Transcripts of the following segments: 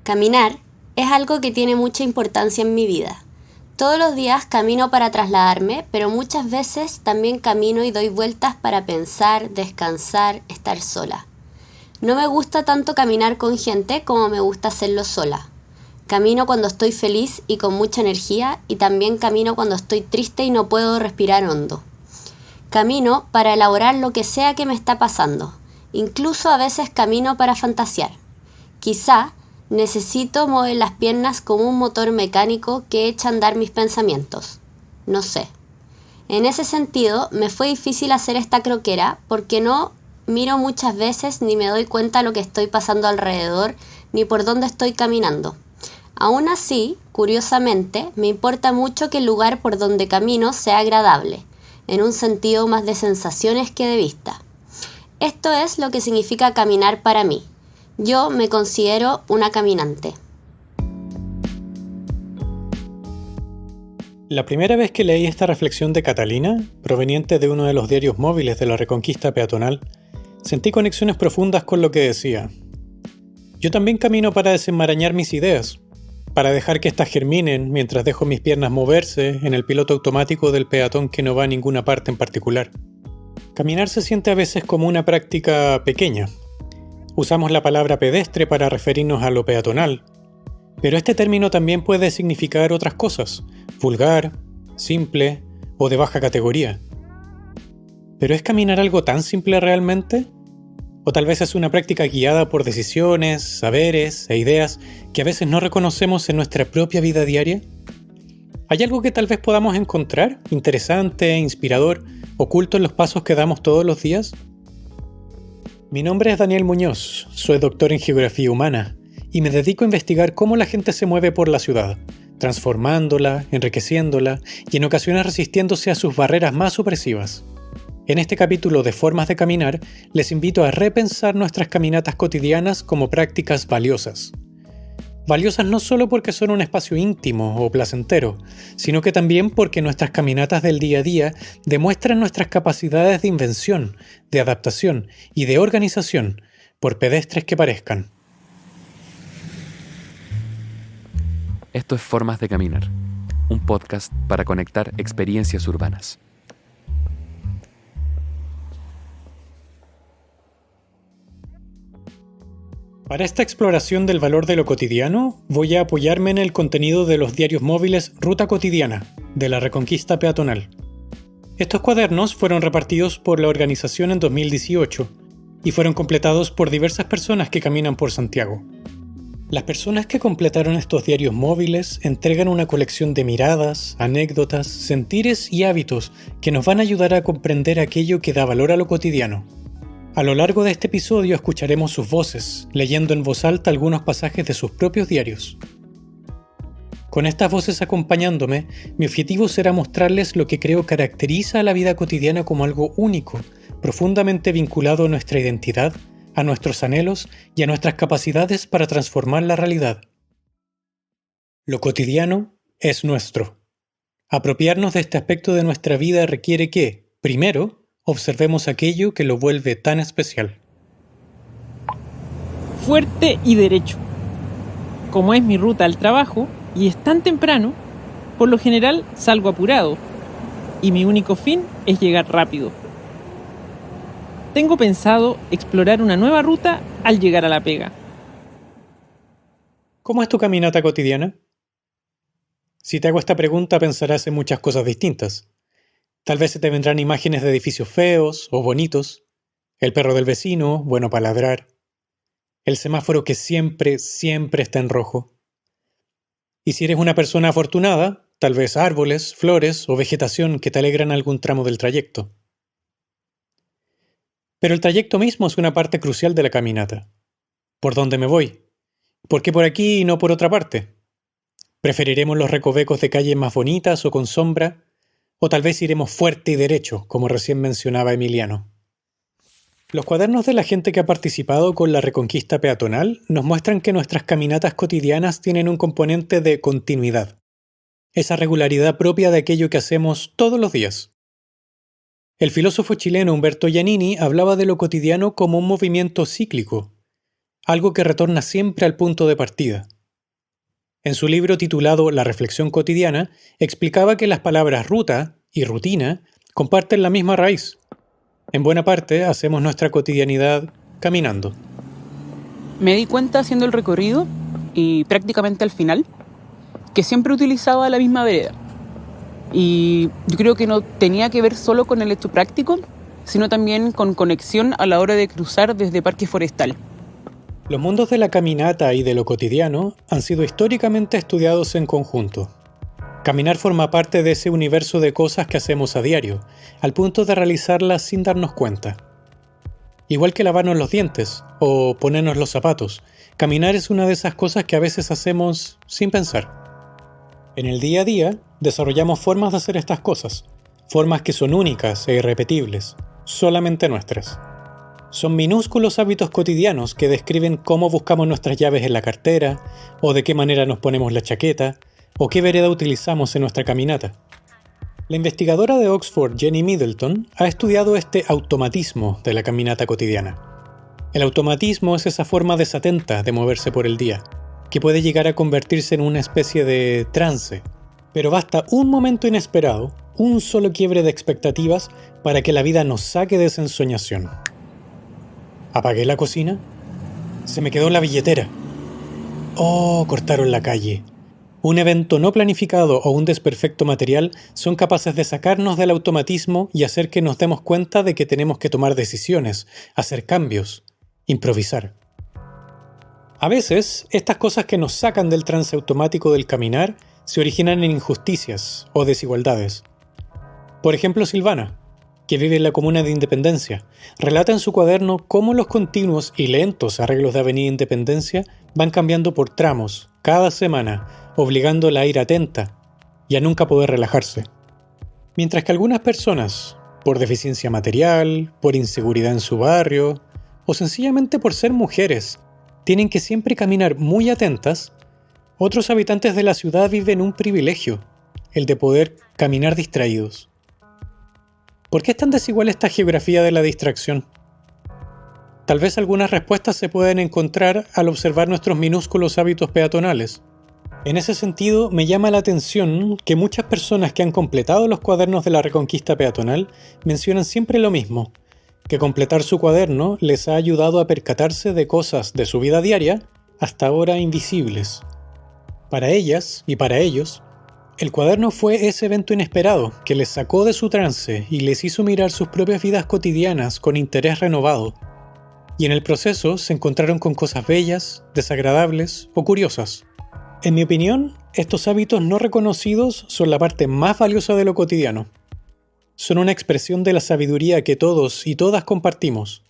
Caminar es algo que tiene mucha importancia en mi vida. Todos los días camino para trasladarme, pero muchas veces también camino y doy vueltas para pensar, descansar, estar sola. No me gusta tanto caminar con gente como me gusta hacerlo sola. Camino cuando estoy feliz y con mucha energía, y también camino cuando estoy triste y no puedo respirar hondo. Camino para elaborar lo que sea que me está pasando. Incluso a veces camino para fantasear. Quizá necesito mover las piernas como un motor mecánico que echa a andar mis pensamientos. No sé. En ese sentido, me fue difícil hacer esta croquera porque no miro muchas veces ni me doy cuenta de lo que estoy pasando alrededor ni por dónde estoy caminando. Aún así, curiosamente, me importa mucho que el lugar por donde camino sea agradable, en un sentido más de sensaciones que de vista. Esto es lo que significa caminar para mí. Yo me considero una caminante. La primera vez que leí esta reflexión de Catalina, proveniente de uno de los diarios móviles de la Reconquista Peatonal, sentí conexiones profundas con lo que decía. Yo también camino para desenmarañar mis ideas, para dejar que éstas germinen mientras dejo mis piernas moverse en el piloto automático del peatón que no va a ninguna parte en particular. Caminar se siente a veces como una práctica pequeña. Usamos la palabra pedestre para referirnos a lo peatonal, pero este término también puede significar otras cosas, vulgar, simple o de baja categoría. ¿Pero es caminar algo tan simple realmente? ¿O tal vez es una práctica guiada por decisiones, saberes e ideas que a veces no reconocemos en nuestra propia vida diaria? ¿Hay algo que tal vez podamos encontrar, interesante, inspirador, oculto en los pasos que damos todos los días? Mi nombre es Daniel Muñoz, soy doctor en Geografía Humana y me dedico a investigar cómo la gente se mueve por la ciudad, transformándola, enriqueciéndola y en ocasiones resistiéndose a sus barreras más opresivas. En este capítulo de Formas de Caminar, les invito a repensar nuestras caminatas cotidianas como prácticas valiosas. Valiosas no solo porque son un espacio íntimo o placentero, sino que también porque nuestras caminatas del día a día demuestran nuestras capacidades de invención, de adaptación y de organización, por pedestres que parezcan. Esto es Formas de Caminar, un podcast para conectar experiencias urbanas. Para esta exploración del valor de lo cotidiano, voy a apoyarme en el contenido de los diarios móviles Ruta Cotidiana, de la Reconquista Peatonal. Estos cuadernos fueron repartidos por la organización en 2018 y fueron completados por diversas personas que caminan por Santiago. Las personas que completaron estos diarios móviles entregan una colección de miradas, anécdotas, sentires y hábitos que nos van a ayudar a comprender aquello que da valor a lo cotidiano. A lo largo de este episodio escucharemos sus voces, leyendo en voz alta algunos pasajes de sus propios diarios. Con estas voces acompañándome, mi objetivo será mostrarles lo que creo caracteriza a la vida cotidiana como algo único, profundamente vinculado a nuestra identidad, a nuestros anhelos y a nuestras capacidades para transformar la realidad. Lo cotidiano es nuestro. Apropiarnos de este aspecto de nuestra vida requiere que, primero, observemos aquello que lo vuelve tan especial. Fuerte y derecho. Como es mi ruta al trabajo y es tan temprano, por lo general salgo apurado y mi único fin es llegar rápido. Tengo pensado explorar una nueva ruta al llegar a la pega. ¿Cómo es tu caminata cotidiana? Si te hago esta pregunta pensarás en muchas cosas distintas. Tal vez se te vendrán imágenes de edificios feos o bonitos, el perro del vecino, bueno para ladrar, el semáforo que siempre está en rojo. Y si eres una persona afortunada, tal vez árboles, flores o vegetación que te alegran algún tramo del trayecto. Pero el trayecto mismo es una parte crucial de la caminata. ¿Por dónde me voy? ¿Por qué por aquí y no por otra parte? ¿Preferiremos los recovecos de calles más bonitas o con sombra? O tal vez iremos fuerte y derecho, como recién mencionaba Emiliano. Los cuadernos de la gente que ha participado con la Reconquista Peatonal nos muestran que nuestras caminatas cotidianas tienen un componente de continuidad. Esa regularidad propia de aquello que hacemos todos los días. El filósofo chileno Humberto Giannini hablaba de lo cotidiano como un movimiento cíclico, algo que retorna siempre al punto de partida. En su libro titulado La reflexión cotidiana, explicaba que las palabras ruta y rutina comparten la misma raíz. En buena parte hacemos nuestra cotidianidad caminando. Me di cuenta haciendo el recorrido y prácticamente al final que siempre utilizaba la misma vereda. Y yo creo que no tenía que ver solo con el hecho práctico, sino también con conexión a la hora de cruzar desde Parque Forestal. Los mundos de la caminata y de lo cotidiano han sido históricamente estudiados en conjunto. Caminar forma parte de ese universo de cosas que hacemos a diario, al punto de realizarlas sin darnos cuenta. Igual que lavarnos los dientes o ponernos los zapatos, caminar es una de esas cosas que a veces hacemos sin pensar. En el día a día, desarrollamos formas de hacer estas cosas, formas que son únicas e irrepetibles, solamente nuestras. Son minúsculos hábitos cotidianos que describen cómo buscamos nuestras llaves en la cartera, o de qué manera nos ponemos la chaqueta, o qué vereda utilizamos en nuestra caminata. La investigadora de Oxford, Jenny Middleton, ha estudiado este automatismo de la caminata cotidiana. El automatismo es esa forma desatenta de moverse por el día, que puede llegar a convertirse en una especie de trance, pero basta un momento inesperado, un solo quiebre de expectativas para que la vida nos saque de esa ensoñación. Apagué la cocina. Se me quedó la billetera. Oh, cortaron la calle. Un evento no planificado o un desperfecto material son capaces de sacarnos del automatismo y hacer que nos demos cuenta de que tenemos que tomar decisiones, hacer cambios, improvisar. A veces, estas cosas que nos sacan del trance automático del caminar se originan en injusticias o desigualdades. Por ejemplo, Silvana, que vive en la comuna de Independencia, relata en su cuaderno cómo los continuos y lentos arreglos de Avenida Independencia van cambiando por tramos, cada semana, obligándola a ir atenta y a nunca poder relajarse. Mientras que algunas personas, por deficiencia material, por inseguridad en su barrio, o sencillamente por ser mujeres, tienen que siempre caminar muy atentas, otros habitantes de la ciudad viven un privilegio, el de poder caminar distraídos. ¿Por qué es tan desigual esta geografía de la distracción? Tal vez algunas respuestas se pueden encontrar al observar nuestros minúsculos hábitos peatonales. En ese sentido, me llama la atención que muchas personas que han completado los cuadernos de la Reconquista Peatonal mencionan siempre lo mismo, que completar su cuaderno les ha ayudado a percatarse de cosas de su vida diaria hasta ahora invisibles. Para ellas y para ellos, el cuaderno fue ese evento inesperado que les sacó de su trance y les hizo mirar sus propias vidas cotidianas con interés renovado. Y en el proceso se encontraron con cosas bellas, desagradables o curiosas. En mi opinión, estos hábitos no reconocidos son la parte más valiosa de lo cotidiano. Son una expresión de la sabiduría que todos y todas compartimos.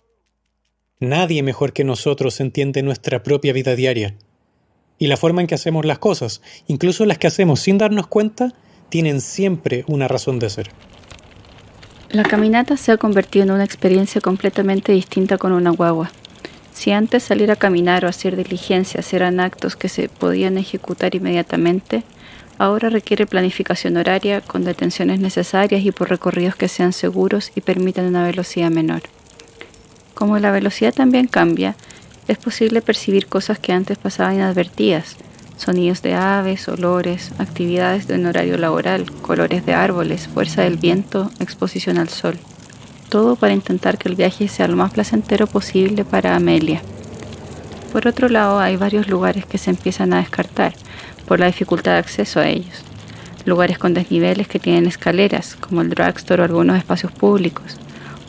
Nadie mejor que nosotros entiende nuestra propia vida diaria. Y la forma en que hacemos las cosas, incluso las que hacemos sin darnos cuenta, tienen siempre una razón de ser. La caminata se ha convertido en una experiencia completamente distinta con una guagua. Si antes salir a caminar o hacer diligencias eran actos que se podían ejecutar inmediatamente, ahora requiere planificación horaria con detenciones necesarias y por recorridos que sean seguros y permitan una velocidad menor. Como la velocidad también cambia, es posible percibir cosas que antes pasaban inadvertidas, sonidos de aves, olores, actividades en horario laboral, colores de árboles, fuerza del viento, exposición al sol. Todo para intentar que el viaje sea lo más placentero posible para Amelia. Por otro lado, hay varios lugares que se empiezan a descartar por la dificultad de acceso a ellos. Lugares con desniveles que tienen escaleras, como el drugstore o algunos espacios públicos,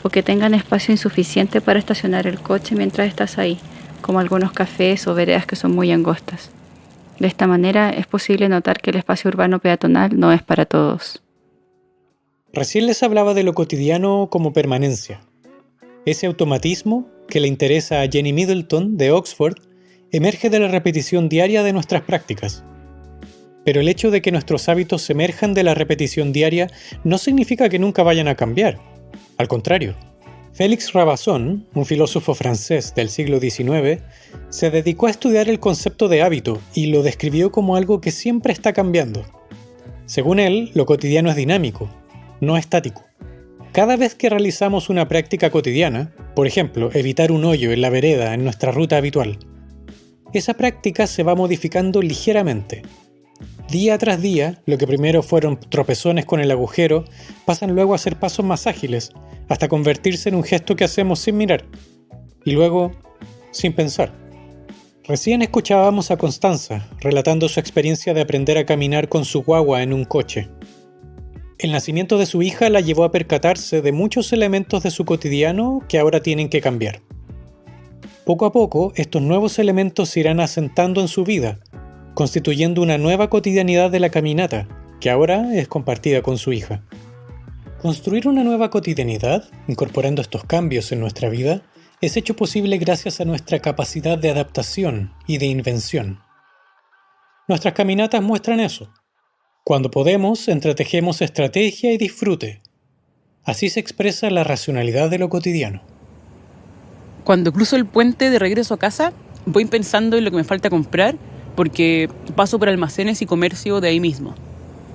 o que tengan espacio insuficiente para estacionar el coche mientras estás ahí, como algunos cafés o veredas que son muy angostas. De esta manera es posible notar que el espacio urbano peatonal no es para todos. Recién les hablaba de lo cotidiano como permanencia. Ese automatismo que le interesa a Jenny Middleton de Oxford emerge de la repetición diaria de nuestras prácticas. Pero el hecho de que nuestros hábitos se emerjan de la repetición diaria no significa que nunca vayan a cambiar. Al contrario. Félix Rabasson, un filósofo francés del siglo XIX, se dedicó a estudiar el concepto de hábito y lo describió como algo que siempre está cambiando. Según él, lo cotidiano es dinámico, no estático. Cada vez que realizamos una práctica cotidiana, por ejemplo, evitar un hoyo en la vereda en nuestra ruta habitual, esa práctica se va modificando ligeramente, día tras día, lo que primero fueron tropezones con el agujero, pasan luego a ser pasos más ágiles, hasta convertirse en un gesto que hacemos sin mirar, y luego sin pensar. Recién escuchábamos a Constanza relatando su experiencia de aprender a caminar con su guagua en un coche. El nacimiento de su hija la llevó a percatarse de muchos elementos de su cotidiano que ahora tienen que cambiar. Poco a poco, estos nuevos elementos se irán asentando en su vida, constituyendo una nueva cotidianidad de la caminata, que ahora es compartida con su hija. Construir una nueva cotidianidad, incorporando estos cambios en nuestra vida, es hecho posible gracias a nuestra capacidad de adaptación y de invención. Nuestras caminatas muestran eso. Cuando podemos, entretejemos estrategia y disfrute. Así se expresa la racionalidad de lo cotidiano. Cuando cruzo el puente de regreso a casa, voy pensando en lo que me falta comprar, porque paso por almacenes y comercio de ahí mismo.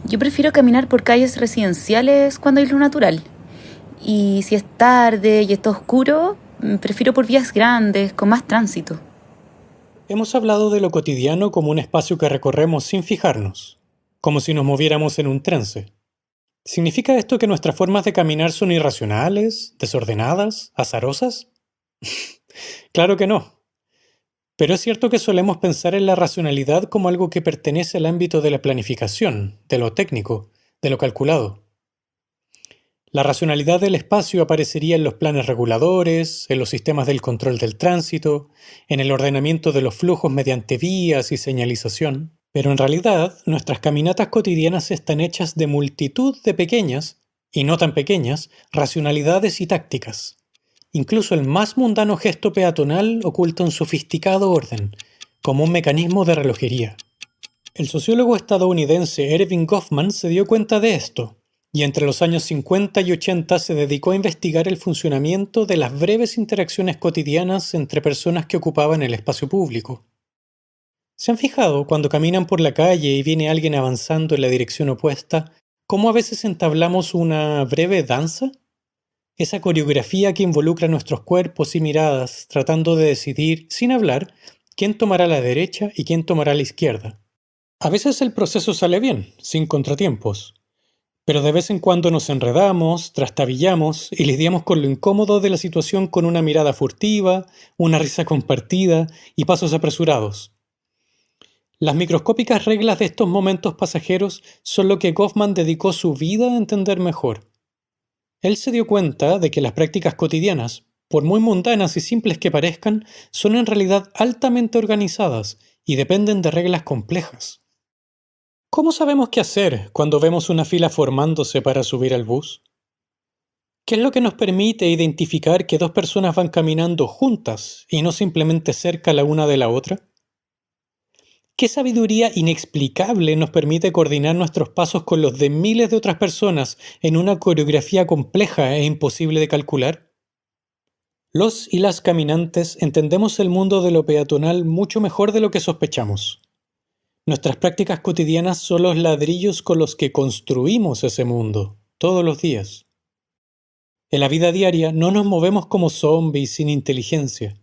Yo prefiero caminar por calles residenciales cuando hay luz natural. Y si es tarde y está oscuro, prefiero por vías grandes, con más tránsito. Hemos hablado de lo cotidiano como un espacio que recorremos sin fijarnos, como si nos moviéramos en un trance. ¿Significa esto que nuestras formas de caminar son irracionales, desordenadas, azarosas? Claro que no. Pero es cierto que solemos pensar en la racionalidad como algo que pertenece al ámbito de la planificación, de lo técnico, de lo calculado. La racionalidad del espacio aparecería en los planes reguladores, en los sistemas del control del tránsito, en el ordenamiento de los flujos mediante vías y señalización. Pero en realidad, nuestras caminatas cotidianas están hechas de multitud de pequeñas, y no tan pequeñas, racionalidades y tácticas. Incluso el más mundano gesto peatonal oculta un sofisticado orden, como un mecanismo de relojería. El sociólogo estadounidense Erving Goffman se dio cuenta de esto, y entre los años 50 y 80 se dedicó a investigar el funcionamiento de las breves interacciones cotidianas entre personas que ocupaban el espacio público. ¿Se han fijado cuando caminan por la calle y viene alguien avanzando en la dirección opuesta, cómo a veces entablamos una breve danza? Esa coreografía que involucra nuestros cuerpos y miradas, tratando de decidir, sin hablar, quién tomará la derecha y quién tomará la izquierda. A veces el proceso sale bien, sin contratiempos, pero de vez en cuando nos enredamos, trastabillamos y lidiamos con lo incómodo de la situación con una mirada furtiva, una risa compartida y pasos apresurados. Las microscópicas reglas de estos momentos pasajeros son lo que Goffman dedicó su vida a entender mejor. Él se dio cuenta de que las prácticas cotidianas, por muy mundanas y simples que parezcan, son en realidad altamente organizadas y dependen de reglas complejas. ¿Cómo sabemos qué hacer cuando vemos una fila formándose para subir al bus? ¿Qué es lo que nos permite identificar que dos personas van caminando juntas y no simplemente cerca la una de la otra? ¿Qué sabiduría inexplicable nos permite coordinar nuestros pasos con los de miles de otras personas en una coreografía compleja e imposible de calcular? Los y las caminantes entendemos el mundo de lo peatonal mucho mejor de lo que sospechamos. Nuestras prácticas cotidianas son los ladrillos con los que construimos ese mundo, todos los días. En la vida diaria no nos movemos como zombies sin inteligencia.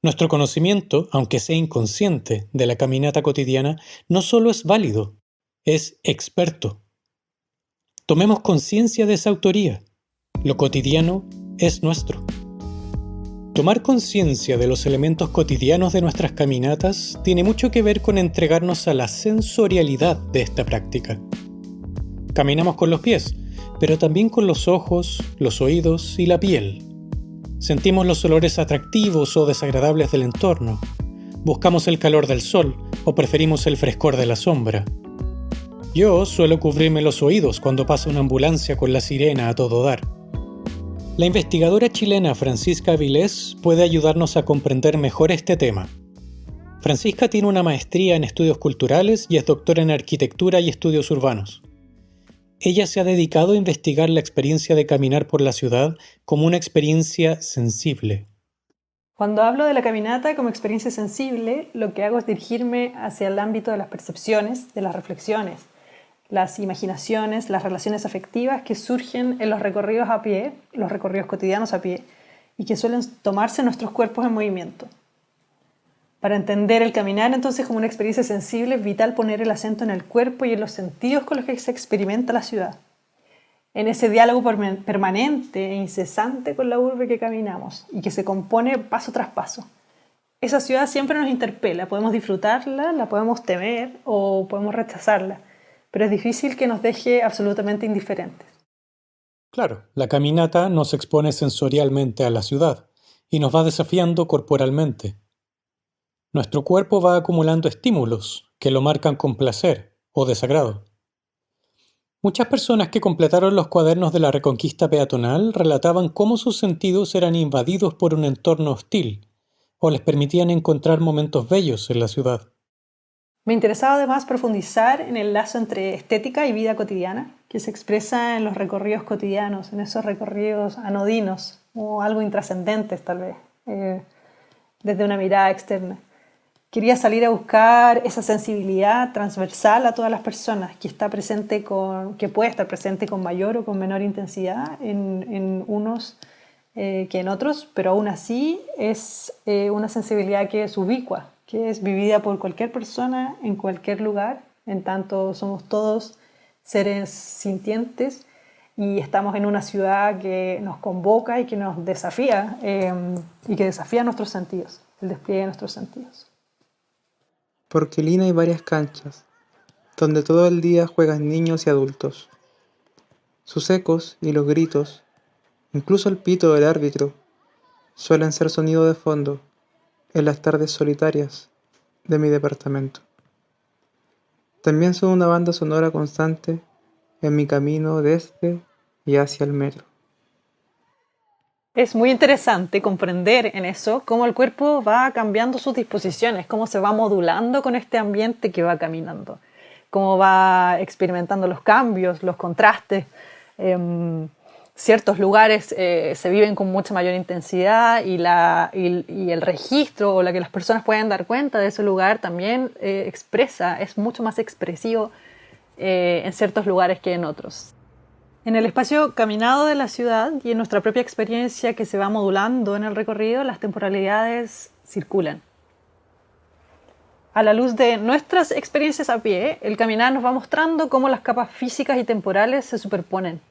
Nuestro conocimiento, aunque sea inconsciente, de la caminata cotidiana, no solo es válido, es experto. Tomemos conciencia de esa autoría. Lo cotidiano es nuestro. Tomar conciencia de los elementos cotidianos de nuestras caminatas tiene mucho que ver con entregarnos a la sensorialidad de esta práctica. Caminamos con los pies, pero también con los ojos, los oídos y la piel. Sentimos los olores atractivos o desagradables del entorno. Buscamos el calor del sol o preferimos el frescor de la sombra. Yo suelo cubrirme los oídos cuando pasa una ambulancia con la sirena a todo dar. La investigadora chilena Francisca Avilés puede ayudarnos a comprender mejor este tema. Francisca tiene una maestría en estudios culturales y es doctora en arquitectura y estudios urbanos. Ella se ha dedicado a investigar la experiencia de caminar por la ciudad como una experiencia sensible. Cuando hablo de la caminata como experiencia sensible, lo que hago es dirigirme hacia el ámbito de las percepciones, de las reflexiones, las imaginaciones, las relaciones afectivas que surgen en los recorridos a pie, los recorridos cotidianos a pie, y que suelen tomarse nuestros cuerpos en movimiento. Para entender el caminar entonces como una experiencia sensible es vital poner el acento en el cuerpo y en los sentidos con los que se experimenta la ciudad. En ese diálogo permanente e incesante con la urbe que caminamos y que se compone paso tras paso. Esa ciudad siempre nos interpela, podemos disfrutarla, la podemos temer o podemos rechazarla, pero es difícil que nos deje absolutamente indiferentes. Claro, la caminata nos expone sensorialmente a la ciudad y nos va desafiando corporalmente. Nuestro cuerpo va acumulando estímulos que lo marcan con placer o desagrado. Muchas personas que completaron los cuadernos de la Reconquista peatonal relataban cómo sus sentidos eran invadidos por un entorno hostil o les permitían encontrar momentos bellos en la ciudad. Me interesaba además profundizar en el lazo entre estética y vida cotidiana, que se expresa en los recorridos cotidianos, en esos recorridos anodinos o algo intrascendentes tal vez, desde una mirada externa. Quería salir a buscar esa sensibilidad transversal a todas las personas que puede estar presente con mayor o con menor intensidad en unos que en otros, pero aún así es una sensibilidad que es ubicua, que es vivida por cualquier persona en cualquier lugar, en tanto somos todos seres sintientes y estamos en una ciudad que nos convoca y que nos desafía y que desafía nuestros sentidos, el despliegue de nuestros sentidos. Por Quilín hay varias canchas, donde todo el día juegan niños y adultos. Sus ecos y los gritos, incluso el pito del árbitro, suelen ser sonido de fondo en las tardes solitarias de mi departamento. También son una banda sonora constante en mi camino desde y hacia el metro. Es muy interesante comprender en eso cómo el cuerpo va cambiando sus disposiciones, cómo se va modulando con este ambiente que va caminando, cómo va experimentando los cambios, los contrastes. Ciertos lugares se viven con mucha mayor intensidad y el registro o la que las personas pueden dar cuenta de ese lugar también es mucho más expresivo en ciertos lugares que en otros. En el espacio caminado de la ciudad y en nuestra propia experiencia que se va modulando en el recorrido, las temporalidades circulan. A la luz de nuestras experiencias a pie, el caminar nos va mostrando cómo las capas físicas y temporales se superponen.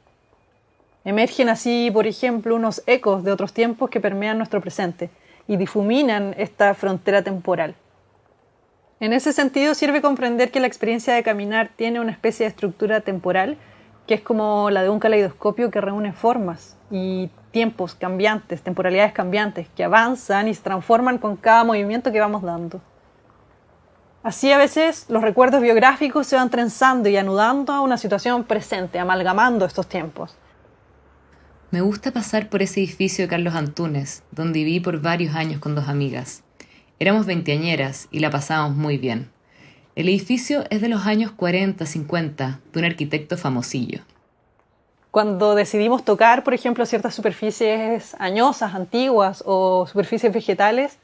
Emergen así, por ejemplo, unos ecos de otros tiempos que permean nuestro presente y difuminan esta frontera temporal. En ese sentido, sirve comprender que la experiencia de caminar tiene una especie de estructura temporal que es como la de un caleidoscopio que reúne formas y tiempos cambiantes, temporalidades cambiantes, que avanzan y se transforman con cada movimiento que vamos dando. Así a veces los recuerdos biográficos se van trenzando y anudando a una situación presente, amalgamando estos tiempos. Me gusta pasar por ese edificio de Carlos Antunes, donde viví por varios años con 2 amigas. Éramos veinteañeras y la pasábamos muy bien. El edificio es de los años 40-50, de un arquitecto famosillo. Cuando decidimos tocar, por ejemplo, ciertas superficies añosas, antiguas o superficies vegetales,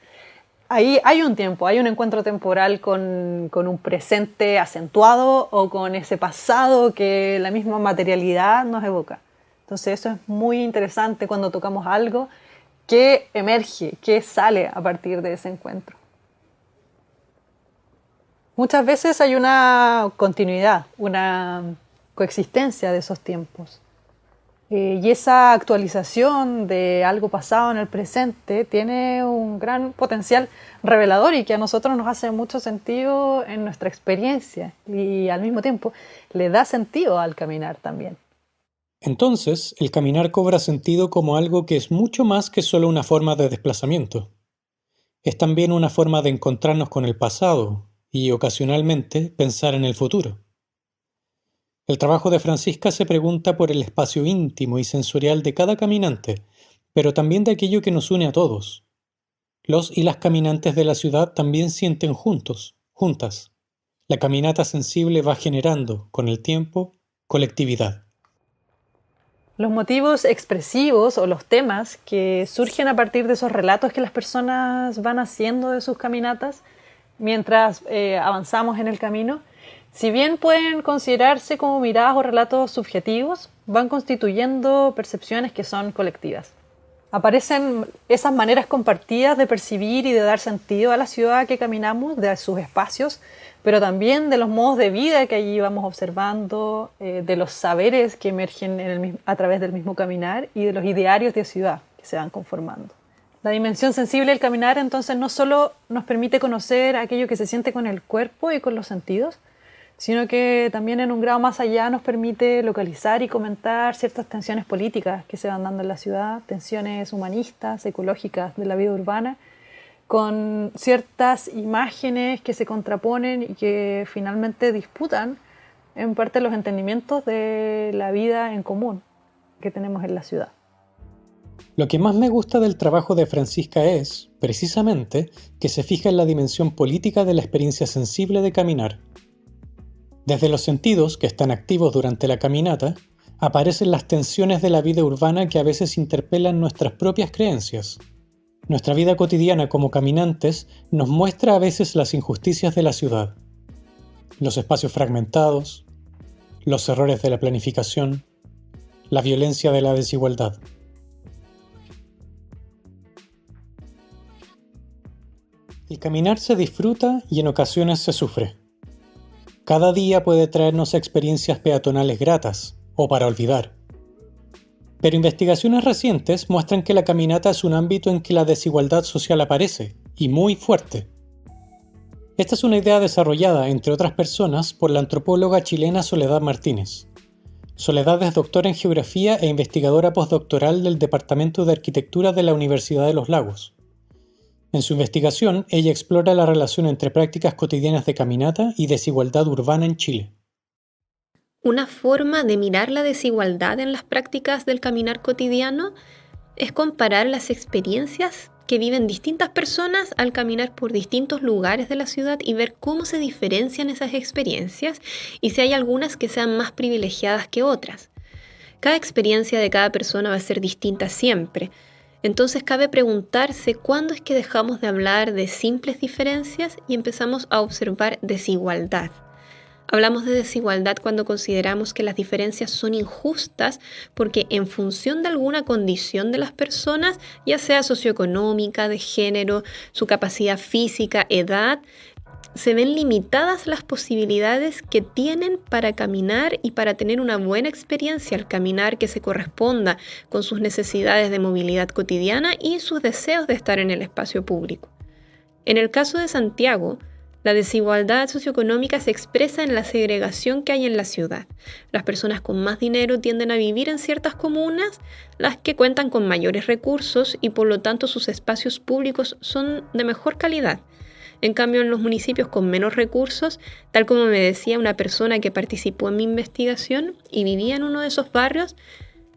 ahí hay un tiempo, hay un encuentro temporal con un presente acentuado o con ese pasado que la misma materialidad nos evoca. Entonces eso es muy interesante cuando tocamos algo que emerge, que sale a partir de ese encuentro. Muchas veces hay una continuidad, una coexistencia de esos tiempos. Y esa actualización de algo pasado en el presente tiene un gran potencial revelador y que a nosotros nos hace mucho sentido en nuestra experiencia y al mismo tiempo le da sentido al caminar también. Entonces, el caminar cobra sentido como algo que es mucho más que solo una forma de desplazamiento. Es también una forma de encontrarnos con el pasado y, ocasionalmente, pensar en el futuro. El trabajo de Francisca se pregunta por el espacio íntimo y sensorial de cada caminante, pero también de aquello que nos une a todos. Los y las caminantes de la ciudad también sienten juntas. La caminata sensible va generando, con el tiempo, colectividad. Los motivos expresivos o los temas que surgen a partir de esos relatos que las personas van haciendo de sus caminatas mientras avanzamos en el camino, si bien pueden considerarse como miradas o relatos subjetivos, van constituyendo percepciones que son colectivas. Aparecen esas maneras compartidas de percibir y de dar sentido a la ciudad que caminamos, de sus espacios, pero también de los modos de vida que allí vamos observando, de los saberes que emergen a través del mismo caminar y de los idearios de ciudad que se van conformando. La dimensión sensible del caminar entonces no solo nos permite conocer aquello que se siente con el cuerpo y con los sentidos, sino que también en un grado más allá nos permite localizar y comentar ciertas tensiones políticas que se van dando en la ciudad, tensiones humanistas, ecológicas de la vida urbana, con ciertas imágenes que se contraponen y que finalmente disputan en parte los entendimientos de la vida en común que tenemos en la ciudad. Lo que más me gusta del trabajo de Francisca es, precisamente, que se fija en la dimensión política de la experiencia sensible de caminar. Desde los sentidos, que están activos durante la caminata, aparecen las tensiones de la vida urbana que a veces interpelan nuestras propias creencias. Nuestra vida cotidiana como caminantes nos muestra a veces las injusticias de la ciudad, los espacios fragmentados, los errores de la planificación, la violencia de la desigualdad. El caminar se disfruta y en ocasiones se sufre. Cada día puede traernos experiencias peatonales gratas o para olvidar. Pero investigaciones recientes muestran que la caminata es un ámbito en que la desigualdad social aparece, y muy fuerte. Esta es una idea desarrollada, entre otras personas, por la antropóloga chilena Soledad Martínez. Soledad es doctora en geografía e investigadora postdoctoral del Departamento de Arquitectura de la Universidad de Los Lagos. En su investigación, ella explora la relación entre prácticas cotidianas de caminata y desigualdad urbana en Chile. Una forma de mirar la desigualdad en las prácticas del caminar cotidiano es comparar las experiencias que viven distintas personas al caminar por distintos lugares de la ciudad y ver cómo se diferencian esas experiencias y si hay algunas que sean más privilegiadas que otras. Cada experiencia de cada persona va a ser distinta siempre. Entonces cabe preguntarse cuándo es que dejamos de hablar de simples diferencias y empezamos a observar desigualdad. Hablamos de desigualdad cuando consideramos que las diferencias son injustas porque en función de alguna condición de las personas, ya sea socioeconómica, de género, su capacidad física, edad, se ven limitadas las posibilidades que tienen para caminar y para tener una buena experiencia al caminar que se corresponda con sus necesidades de movilidad cotidiana y sus deseos de estar en el espacio público. En el caso de Santiago, la desigualdad socioeconómica se expresa en la segregación que hay en la ciudad. Las personas con más dinero tienden a vivir en ciertas comunas, las que cuentan con mayores recursos y por lo tanto sus espacios públicos son de mejor calidad. En cambio, en los municipios con menos recursos, tal como me decía una persona que participó en mi investigación y vivía en uno de esos barrios,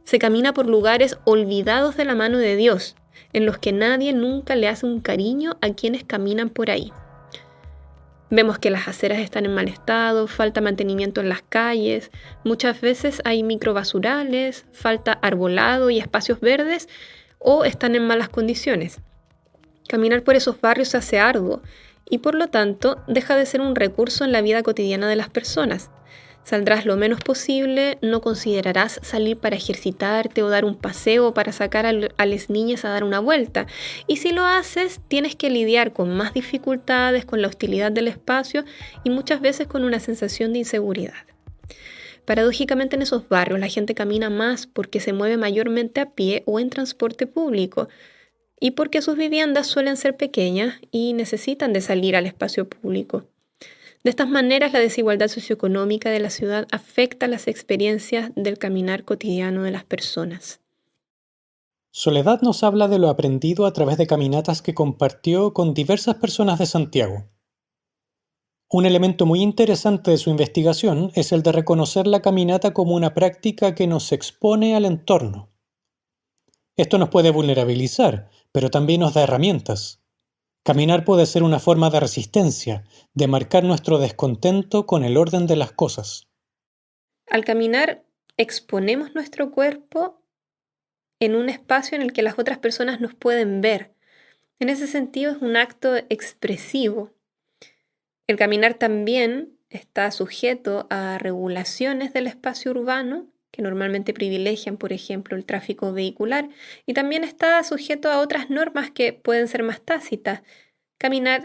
se camina por lugares olvidados de la mano de Dios, en los que nadie nunca le hace un cariño a quienes caminan por ahí. Vemos que las aceras están en mal estado, falta mantenimiento en las calles, muchas veces hay microbasurales, falta arbolado y espacios verdes o están en malas condiciones. Caminar por esos barrios se hace arduo y por lo tanto deja de ser un recurso en la vida cotidiana de las personas. Saldrás lo menos posible, no considerarás salir para ejercitarte o dar un paseo para sacar a las niñas a dar una vuelta. Y si lo haces, tienes que lidiar con más dificultades, con la hostilidad del espacio y muchas veces con una sensación de inseguridad. Paradójicamente en esos barrios la gente camina más porque se mueve mayormente a pie o en transporte público y porque sus viviendas suelen ser pequeñas y necesitan de salir al espacio público. De estas maneras, la desigualdad socioeconómica de la ciudad afecta las experiencias del caminar cotidiano de las personas. Soledad nos habla de lo aprendido a través de caminatas que compartió con diversas personas de Santiago. Un elemento muy interesante de su investigación es el de reconocer la caminata como una práctica que nos expone al entorno. Esto nos puede vulnerabilizar, pero también nos da herramientas. Caminar puede ser una forma de resistencia, de marcar nuestro descontento con el orden de las cosas. Al caminar, exponemos nuestro cuerpo en un espacio en el que las otras personas nos pueden ver. En ese sentido, es un acto expresivo. El caminar también está sujeto a regulaciones del espacio urbano que normalmente privilegian, por ejemplo, el tráfico vehicular, y también está sujeto a otras normas que pueden ser más tácitas.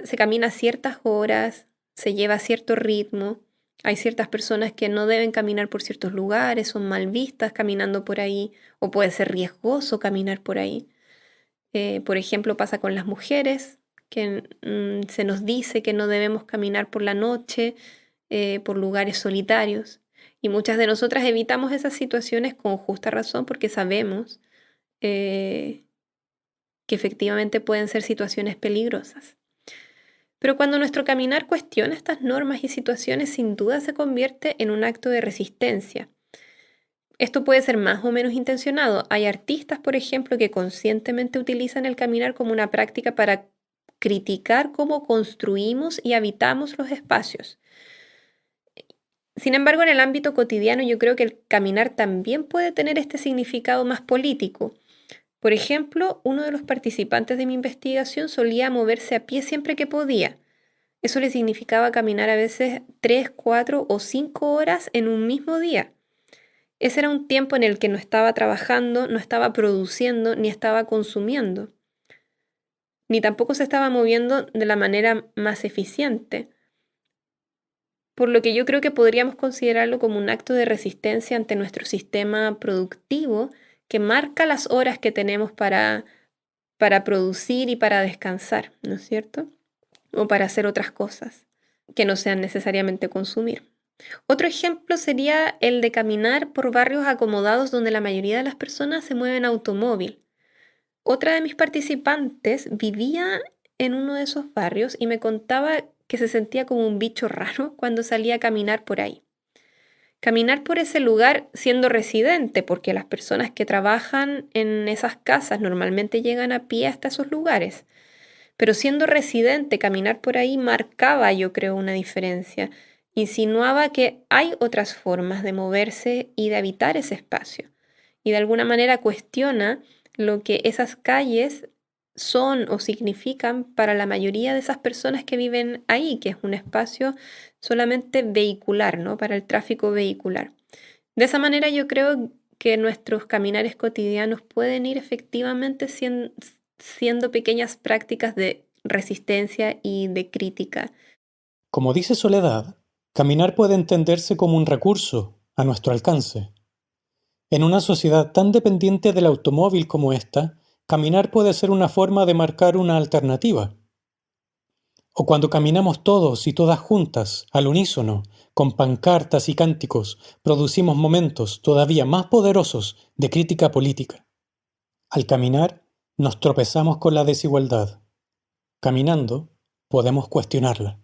Se camina ciertas horas, se lleva cierto ritmo. Hay ciertas personas que no deben caminar por ciertos lugares, son mal vistas caminando por ahí, o puede ser riesgoso caminar por ahí. Por ejemplo, pasa con las mujeres, que se nos dice que no debemos caminar por la noche, por lugares solitarios. Y muchas de nosotras evitamos esas situaciones con justa razón porque sabemos que efectivamente pueden ser situaciones peligrosas. Pero cuando nuestro caminar cuestiona estas normas y situaciones, sin duda se convierte en un acto de resistencia. Esto puede ser más o menos intencionado. Hay artistas, por ejemplo, que conscientemente utilizan el caminar como una práctica para criticar cómo construimos y habitamos los espacios. Sin embargo, en el ámbito cotidiano yo creo que el caminar también puede tener este significado más político. Por ejemplo, uno de los participantes de mi investigación solía moverse a pie siempre que podía. Eso le significaba caminar a veces 3, 4 o 5 horas en un mismo día. Ese era un tiempo en el que no estaba trabajando, no estaba produciendo, ni estaba consumiendo. Ni tampoco se estaba moviendo de la manera más eficiente. Por lo que yo creo que podríamos considerarlo como un acto de resistencia ante nuestro sistema productivo que marca las horas que tenemos para producir y para descansar, ¿no es cierto? O para hacer otras cosas que no sean necesariamente consumir. Otro ejemplo sería el de caminar por barrios acomodados donde la mayoría de las personas se mueven en automóvil. Otra de mis participantes vivía en uno de esos barrios y me contaba que se sentía como un bicho raro cuando salía a caminar por ahí. Caminar por ese lugar siendo residente, porque las personas que trabajan en esas casas normalmente llegan a pie hasta esos lugares. Pero siendo residente, caminar por ahí marcaba, yo creo, una diferencia. Insinuaba que hay otras formas de moverse y de habitar ese espacio. Y de alguna manera cuestiona lo que esas calles son o significan para la mayoría de esas personas que viven ahí, que es un espacio solamente vehicular, ¿no? Para el tráfico vehicular. De esa manera yo creo que nuestros caminares cotidianos pueden ir efectivamente siendo pequeñas prácticas de resistencia y de crítica. Como dice Soledad, caminar puede entenderse como un recurso a nuestro alcance. En una sociedad tan dependiente del automóvil como esta, caminar puede ser una forma de marcar una alternativa. O cuando caminamos todos y todas juntas, al unísono, con pancartas y cánticos, producimos momentos todavía más poderosos de crítica política. Al caminar, nos tropezamos con la desigualdad. Caminando, podemos cuestionarla.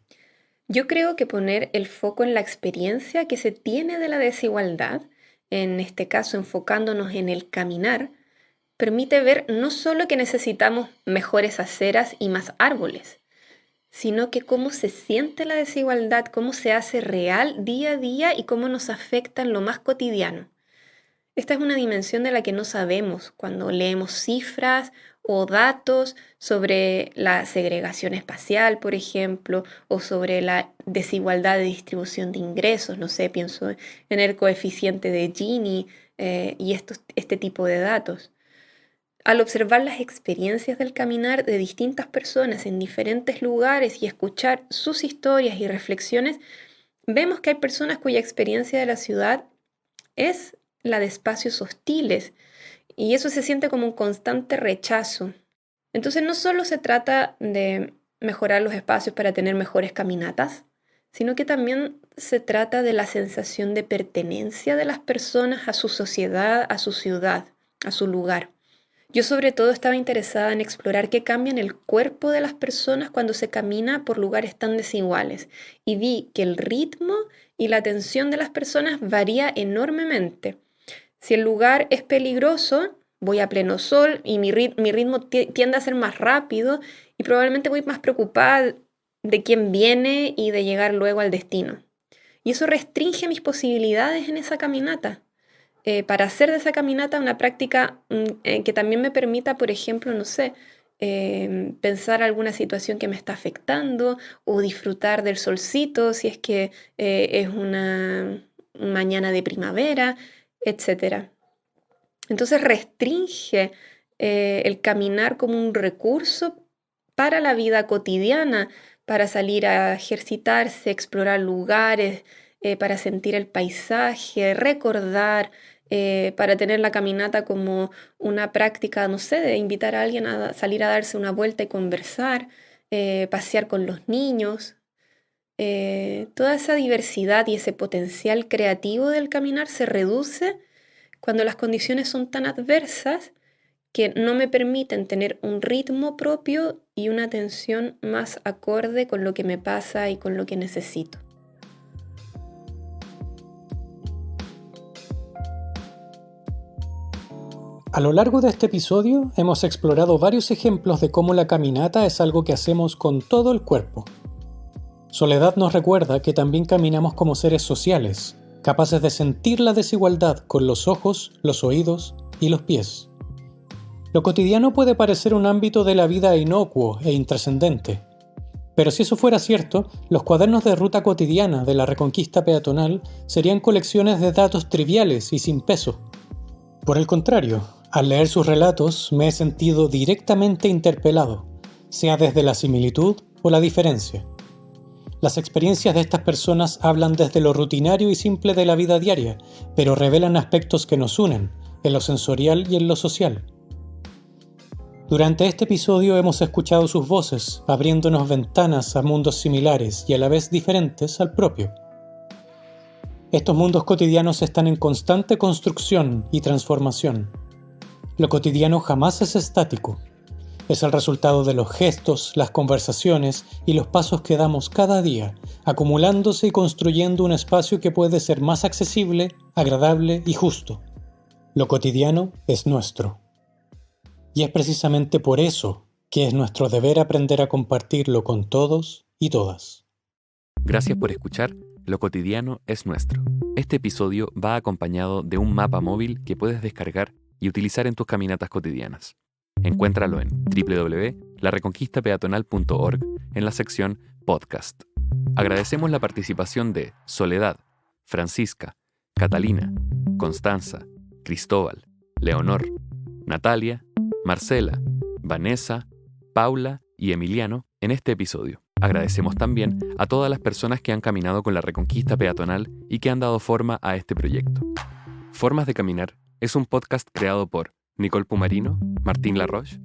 Yo creo que poner el foco en la experiencia que se tiene de la desigualdad, en este caso enfocándonos en el caminar, permite ver no solo que necesitamos mejores aceras y más árboles, sino que cómo se siente la desigualdad, cómo se hace real día a día y cómo nos afecta en lo más cotidiano. Esta es una dimensión de la que no sabemos cuando leemos cifras o datos sobre la segregación espacial, por ejemplo, o sobre la desigualdad de distribución de ingresos. No sé, pienso en el coeficiente de Gini y este tipo de datos. Al observar las experiencias del caminar de distintas personas en diferentes lugares y escuchar sus historias y reflexiones, vemos que hay personas cuya experiencia de la ciudad es la de espacios hostiles, y eso se siente como un constante rechazo. Entonces no solo se trata de mejorar los espacios para tener mejores caminatas, sino que también se trata de la sensación de pertenencia de las personas a su sociedad, a su ciudad, a su lugar. Yo sobre todo estaba interesada en explorar qué cambia en el cuerpo de las personas cuando se camina por lugares tan desiguales, y vi que el ritmo y la atención de las personas varía enormemente. Si el lugar es peligroso, voy a pleno sol y mi ritmo tiende a ser más rápido y probablemente voy más preocupada de quién viene y de llegar luego al destino. Y eso restringe mis posibilidades en esa caminata. Para hacer de esa caminata una práctica que también me permita, por ejemplo, no sé, pensar alguna situación que me está afectando o disfrutar del solcito si es que es una mañana de primavera. etc. Entonces restringe el caminar como un recurso para la vida cotidiana, para salir a ejercitarse, explorar lugares, para sentir el paisaje, recordar, para tener la caminata como una práctica, no sé, de invitar a alguien a salir a darse una vuelta y conversar, pasear con los niños. Toda esa diversidad y ese potencial creativo del caminar se reduce cuando las condiciones son tan adversas que no me permiten tener un ritmo propio y una atención más acorde con lo que me pasa y con lo que necesito. A lo largo de este episodio hemos explorado varios ejemplos de cómo la caminata es algo que hacemos con todo el cuerpo. Soledad nos recuerda que también caminamos como seres sociales, capaces de sentir la desigualdad con los ojos, los oídos y los pies. Lo cotidiano puede parecer un ámbito de la vida inocuo e intrascendente, pero si eso fuera cierto, los cuadernos de ruta cotidiana de la Reconquista Peatonal serían colecciones de datos triviales y sin peso. Por el contrario, al leer sus relatos me he sentido directamente interpelado, sea desde la similitud o la diferencia. Las experiencias de estas personas hablan desde lo rutinario y simple de la vida diaria, pero revelan aspectos que nos unen, en lo sensorial y en lo social. Durante este episodio hemos escuchado sus voces, abriéndonos ventanas a mundos similares y a la vez diferentes al propio. Estos mundos cotidianos están en constante construcción y transformación. Lo cotidiano jamás es estático. Es el resultado de los gestos, las conversaciones y los pasos que damos cada día, acumulándose y construyendo un espacio que puede ser más accesible, agradable y justo. Lo cotidiano es nuestro. Y es precisamente por eso que es nuestro deber aprender a compartirlo con todos y todas. Gracias por escuchar Lo cotidiano es nuestro. Este episodio va acompañado de un mapa móvil que puedes descargar y utilizar en tus caminatas cotidianas. Encuéntralo en www.lareconquistapeatonal.org en la sección Podcast. Agradecemos la participación de Soledad, Francisca, Catalina, Constanza, Cristóbal, Leonor, Natalia, Marcela, Vanessa, Paula y Emiliano en este episodio. Agradecemos también a todas las personas que han caminado con la Reconquista Peatonal y que han dado forma a este proyecto. Formas de Caminar es un podcast creado por Nicole Pumarino, Martín Laroche,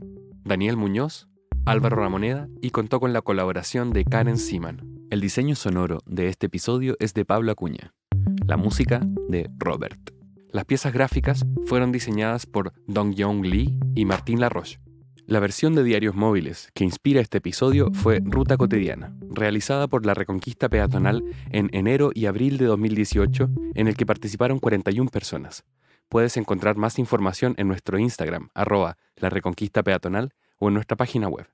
Daniel Muñoz, Álvaro Ramoneda y contó con la colaboración de Karen Seaman. El diseño sonoro de este episodio es de Pablo Acuña. La música de Robert. Las piezas gráficas fueron diseñadas por Dong-Young Lee y Martín Laroche. La versión de Diarios Móviles que inspira este episodio fue Ruta Cotidiana, realizada por la Reconquista Peatonal en enero y abril de 2018, en el que participaron 41 personas. Puedes encontrar más información en nuestro Instagram, @lareconquistapeatonal, o en nuestra página web.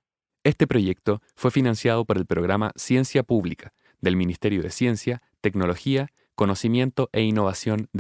Este proyecto fue financiado por el programa Ciencia Pública del Ministerio de Ciencia, Tecnología, Conocimiento e Innovación de